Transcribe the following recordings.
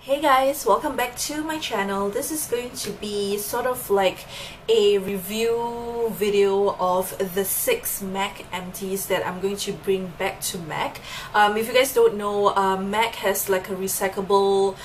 Hey guys, welcome back to my channel. This is going to be sort of like a review video of the 6 MAC empties that I'm going to bring back to MAC. If you guys don't know, MAC has like a recyclable,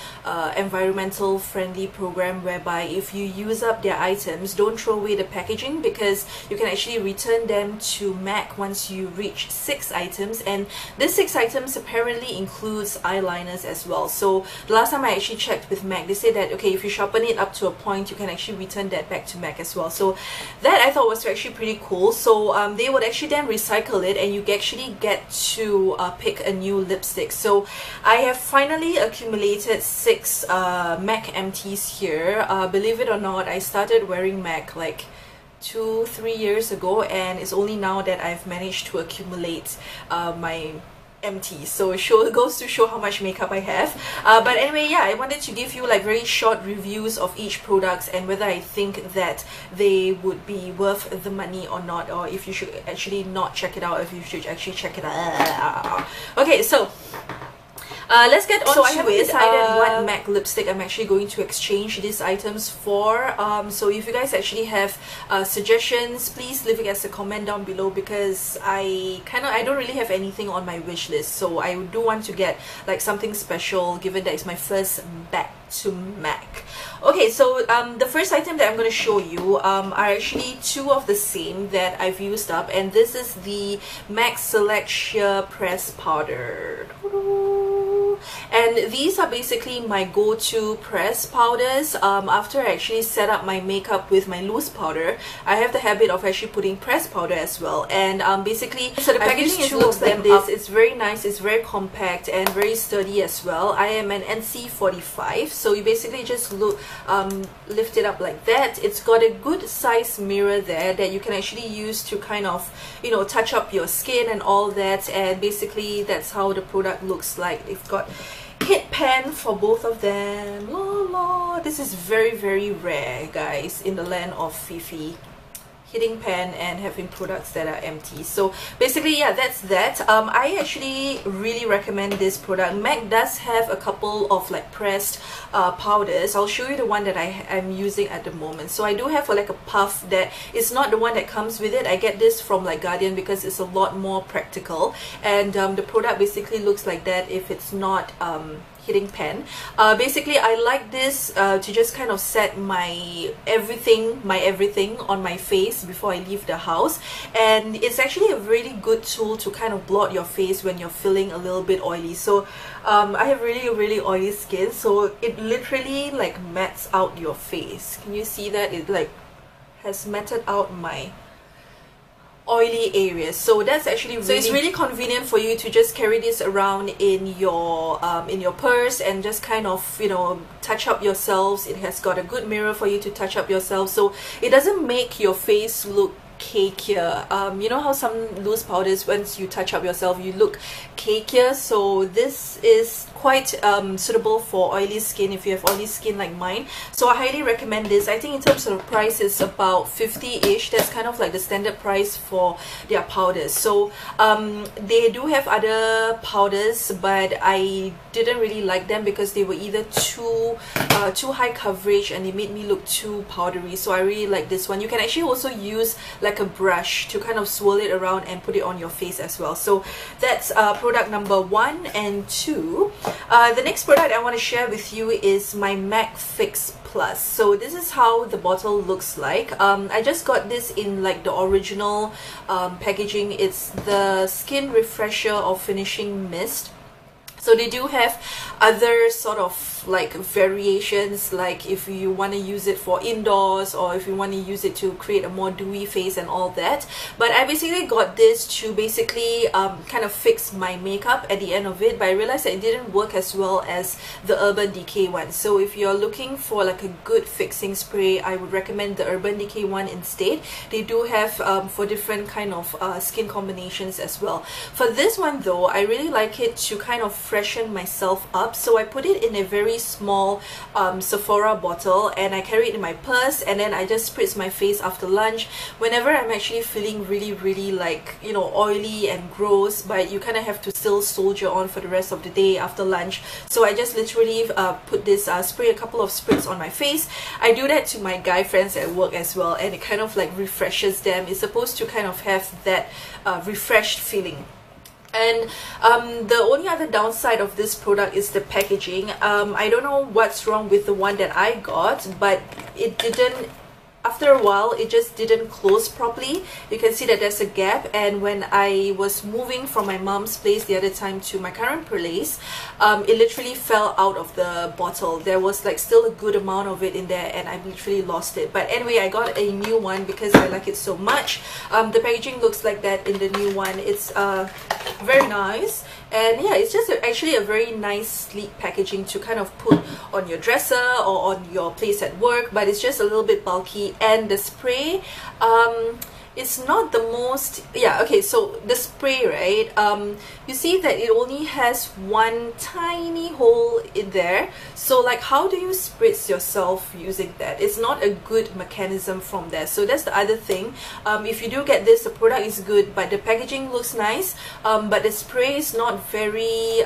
environmental friendly program whereby if you use up their items, don't throw away the packaging, because you can actually return them to MAC once you reach 6 items, and this 6 items apparently includes eyeliners as well. So the last time I actually checked with MAC, they said that okay, if you sharpen it up to a point, you can actually return that back to MAC as well. So that I thought was actually pretty cool. So they would actually then recycle it, and you actually get to pick a new lipstick. So I have finally accumulated 6 MAC empties here. Believe it or not, I started wearing MAC like 2-3 years ago, and it's only now that I've managed to accumulate my empty. So it goes to show how much makeup I have. But anyway, yeah, I wanted to give you like very short reviews of each product and whether I think that they would be worth the money or not, or if you should actually not check it out, if you should actually check it out. Okay, so let's get on to it. So I haven't decided what MAC lipstick I'm actually going to exchange these items for. So if you guys actually have suggestions, please leave it as a comment down below, because I don't really have anything on my wish list. So I do want to get like something special, given that it's my first back to MAC. Okay, so the first item that I'm going to show you are actually 2 of the same that I've used up, and this is the MAC Select Sheer Press Powder. And these are basically my go-to press powders. After I actually set up my makeup with my loose powder, I have the habit of actually putting press powder as well. And basically, so the packaging looks like this. It's very nice, it's very compact and very sturdy as well. I am an NC45, so you basically just lift it up like that. It's got a good size mirror there that you can actually use to kind of, you know, touch up your skin and all that. And basically that's how the product looks like. They've got hit pen for both of them. This is very, very rare, guys, in the land of Fifi. Hitting pen and having products that are empty. So basically, yeah, that's that. I actually really recommend this product. MAC does have a couple of like pressed powders. I'll show you the one that I am using at the moment. So I do have like a puff that is not the one that comes with it. I get this from like Guardian because it's a lot more practical, and the product basically looks like that if it's not hitting pen. Basically, I like this to just kind of set my everything on my face before I leave the house, and it's actually a really good tool to kind of blot your face when you're feeling a little bit oily. So I have really oily skin, so it literally like mattes out your face. Can you see that? It like has matted out my oily areas. So that's actually really, so it's really convenient for you to just carry this around in your purse and just kind of, you know, touch up yourselves. It has got a good mirror for you to touch up yourself, so it doesn't make your face look cakier. You know how some loose powders, once you touch up yourself, you look cakier? So this is quite suitable for oily skin, if you have oily skin like mine. So I highly recommend this. I think in terms of the price, it's about 50-ish. That's kind of like the standard price for their powders. So they do have other powders, but I didn't really like them because they were either too high coverage and they made me look too powdery. So I really like this one. You can actually also use like a brush to kind of swirl it around and put it on your face as well. So that's product number 1 and 2. The next product I want to share with you is my MAC Fix Plus. So this is how the bottle looks like. I just got this in like the original packaging. It's the Skin Refresher or Finishing Mist. So they do have other sort of like variations, like if you want to use it for indoors or if you want to use it to create a more dewy face and all that. But I basically got this to basically kind of fix my makeup at the end of it, but I realized that it didn't work as well as the Urban Decay one. So if you're looking for like a good fixing spray, I would recommend the Urban Decay one instead. They do have for different kind of skin combinations as well. For this one though, I really like it to kind of freshen myself up, so I put it in a very very small Sephora bottle, and I carry it in my purse, and then I just spritz my face after lunch whenever I'm actually feeling really like, you know, oily and gross, but you kind of have to still soldier on for the rest of the day after lunch. So I just literally put this spray a couple of spritz on my face. I do that to my guy friends at work as well, and it kind of like refreshes them. It's supposed to kind of have that refreshed feeling. And the only other downside of this product is the packaging. I don't know what's wrong with the one that I got, but it didn't, after a while, it just didn't close properly. You can see that there's a gap, and when I was moving from my mom's place the other time to my current place, it literally fell out of the bottle. There was like still a good amount of it in there, and I literally lost it. But anyway, I got a new one because I like it so much. The packaging looks like that in the new one. It's very nice, and yeah, it's just actually a very nice sleek packaging to kind of put on your dresser or on your place at work, but it's just a little bit bulky. And the spray, it's not the most, yeah, okay, so the spray, right, you see that it only has one tiny hole in there. So like, how do you spritz yourself using that? It's not a good mechanism from there. So that's the other thing. If you do get this, the product is good, but the packaging looks nice, but the spray is not very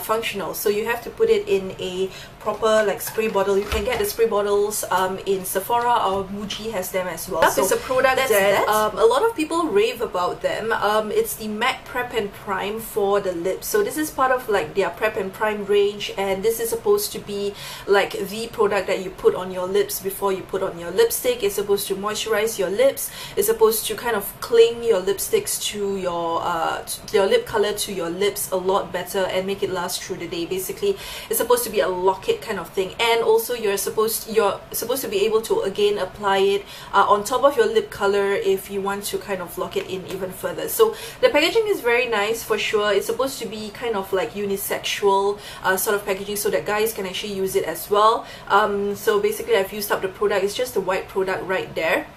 functional. So you have to put it in a proper like spray bottle. You can get the spray bottles in Sephora, or Muji has them as well. So it's a product that a lot of people rave about them. It's the MAC Prep and Prime for the lips. So this is part of like their Prep and Prime range, and this is supposed to be like the product that you put on your lips before you put on your lipstick. It's supposed to moisturize your lips. It's supposed to kind of cling your lipsticks to your lip color to your lips a lot better and make it last through the day. Basically, it's supposed to be a locket kind of thing, and also you're supposed to be able to again apply it on top of your lip color if you want to kind of lock it in even further. So the packaging is very nice for sure. It's supposed to be kind of like unisexual sort of packaging, so that guys can actually use it as well. So basically, I've used up the product. It's just the white product right there.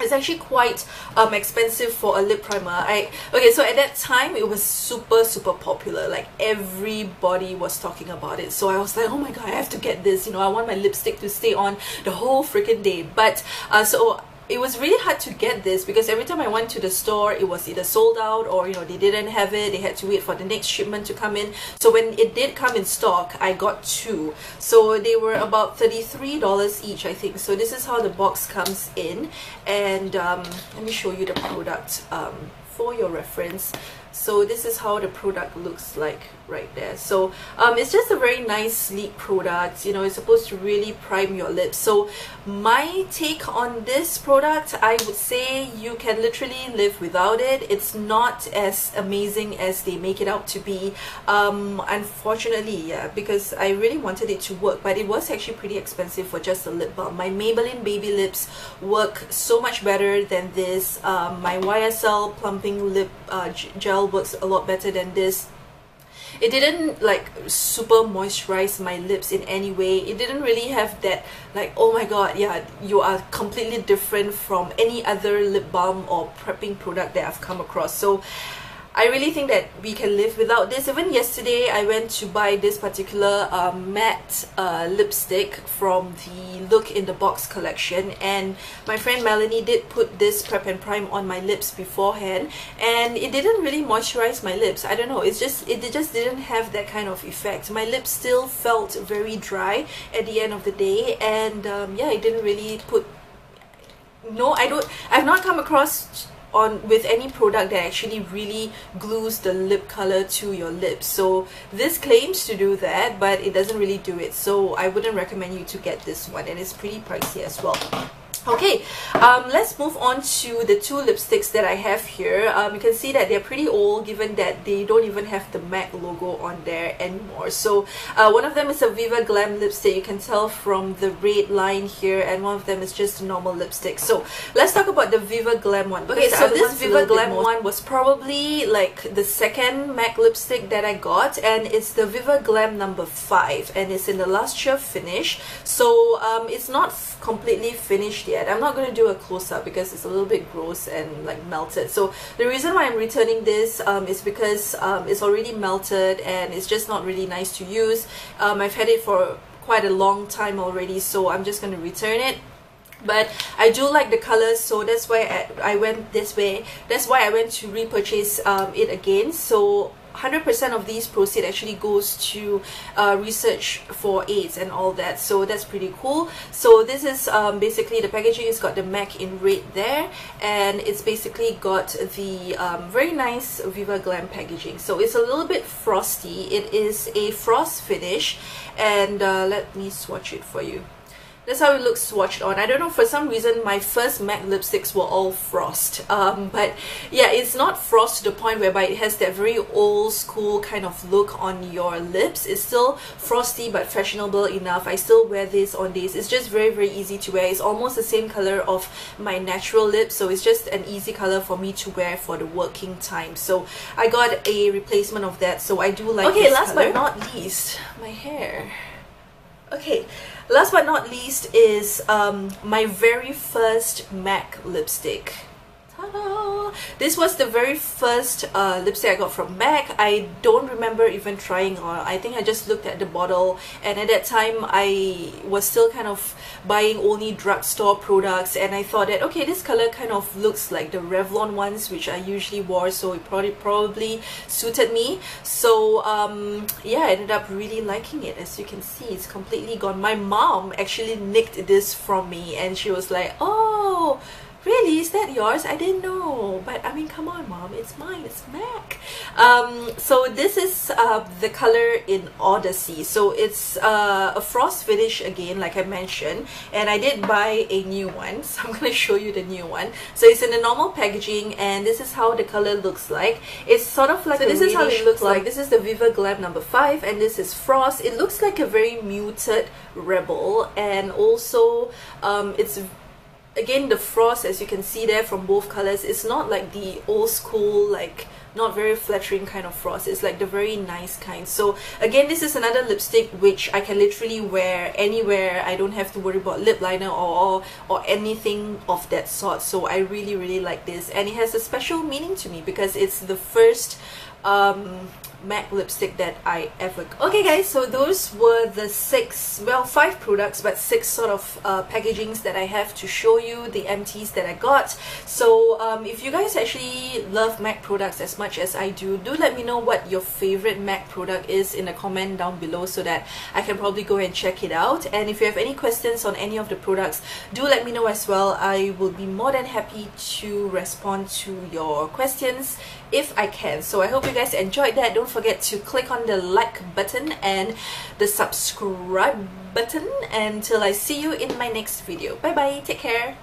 It's actually quite expensive for a lip primer. Okay, so at that time it was super popular. Like everybody was talking about it. So I was like, oh my god, I have to get this. You know, I want my lipstick to stay on the whole freaking day. But so it was really hard to get this because every time I went to the store, it was either sold out or, you know, they didn't have it. They had to wait for the next shipment to come in. So when it did come in stock, I got two. So they were about $33 each, I think. So this is how the box comes in. And let me show you the product for your reference. So this is how the product looks like right there. So it's just a very nice sleek product. You know, it's supposed to really prime your lips. So my take on this product, I would say you can literally live without it. It's not as amazing as they make it out to be, unfortunately, yeah, because I really wanted it to work, but it was actually pretty expensive for just a lip balm. My Maybelline Baby Lips work so much better than this. My YSL plumping lip gel works a lot better than this. It didn't like super moisturize my lips in any way. It didn't really have that like, oh my god, yeah, you are completely different from any other lip balm or prepping product that I've come across. So I really think that we can live without this. Even yesterday, I went to buy this particular matte lipstick from the Look in the Box collection, and my friend Melanie did put this Prep and Prime on my lips beforehand, and it didn't really moisturize my lips. I don't know, it just didn't have that kind of effect. My lips still felt very dry at the end of the day, and yeah, it didn't really put. No, I've not come across with any product that actually really glues the lip color to your lips. So this claims to do that, but it doesn't really do it. So I wouldn't recommend you to get this one, and it's pretty pricey as well. Okay, let's move on to the two lipsticks that I have here. You can see that they're pretty old, given that they don't even have the MAC logo on there anymore. So one of them is a Viva Glam lipstick. You can tell from the red line here, and one of them is just a normal lipstick. So let's talk about the Viva Glam one. Okay, so this Viva Glam one was probably like the second MAC lipstick that I got, and it's the Viva Glam number 5, and it's in the luster finish. So it's not completely finished yet. I'm not going to do a close-up because it's a little bit gross and like melted. So the reason why I'm returning this is because it's already melted and it's just not really nice to use. I've had it for quite a long time already, so I'm just going to return it. But I do like the colors, so that's why I went this way. That's why I went to repurchase it again. So 100% of these proceeds actually goes to research for AIDS and all that, so that's pretty cool. So this is basically the packaging. It's got the MAC in red there, and it's basically got the very nice Viva Glam packaging. So it's a little bit frosty. It is a frost finish, and let me swatch it for you. That's how it looks swatched on. I don't know, for some reason my first MAC lipsticks were all frost, but yeah, it's not frost to the point whereby it has that very old school kind of look on your lips. It's still frosty but fashionable enough. I still wear this on days. It's just very easy to wear. It's almost the same color of my natural lips, so it's just an easy color for me to wear for the working time. So I got a replacement of that, so I do like this color. Okay, last but not least, my hair. Okay, last but not least is my very first MAC lipstick. Ta-da! This was the very first lipstick I got from MAC. I don't remember even trying on. I think I just looked at the bottle, and at that time I was still kind of buying only drugstore products, and I thought that okay, this color kind of looks like the Revlon ones which I usually wore, so it probably suited me. So yeah, I ended up really liking it. As you can see, it's completely gone. My mom actually nicked this from me, and she was like, oh, really? Is that yours? I didn't know. But I mean, come on, Mom, it's mine. It's MAC. So this is the color in Odyssey. So it's a frost finish again, like I mentioned, and I did buy a new one, so I'm going to show you the new one. So it's in the normal packaging, and this is how the color looks like. It's sort of like, so this is how it looks like. This is the Viva Glam number 5, and this is Frost. It looks like a very muted Rebel, and also it's again the frost, as you can see there from both colors. It's not like the old school, like not very flattering kind of frost. It's like the very nice kind. So again, this is another lipstick which I can literally wear anywhere. I don't have to worry about lip liner or anything of that sort. So I really like this, and it has a special meaning to me because it's the first MAC lipstick that I ever got. Okay guys, so those were the 5 products, but 6 sort of packagings that I have to show you, the empties that I got. So if you guys actually love MAC products as much as I do let me know what your favorite MAC product is in a comment down below, so that I can probably go and check it out. And if you have any questions on any of the products, do let me know as well. I will be more than happy to respond to your questions if I can. So I hope you guys enjoyed that. Don't forget to click on the like button and the subscribe button. Until I see you in my next video. Bye bye, take care.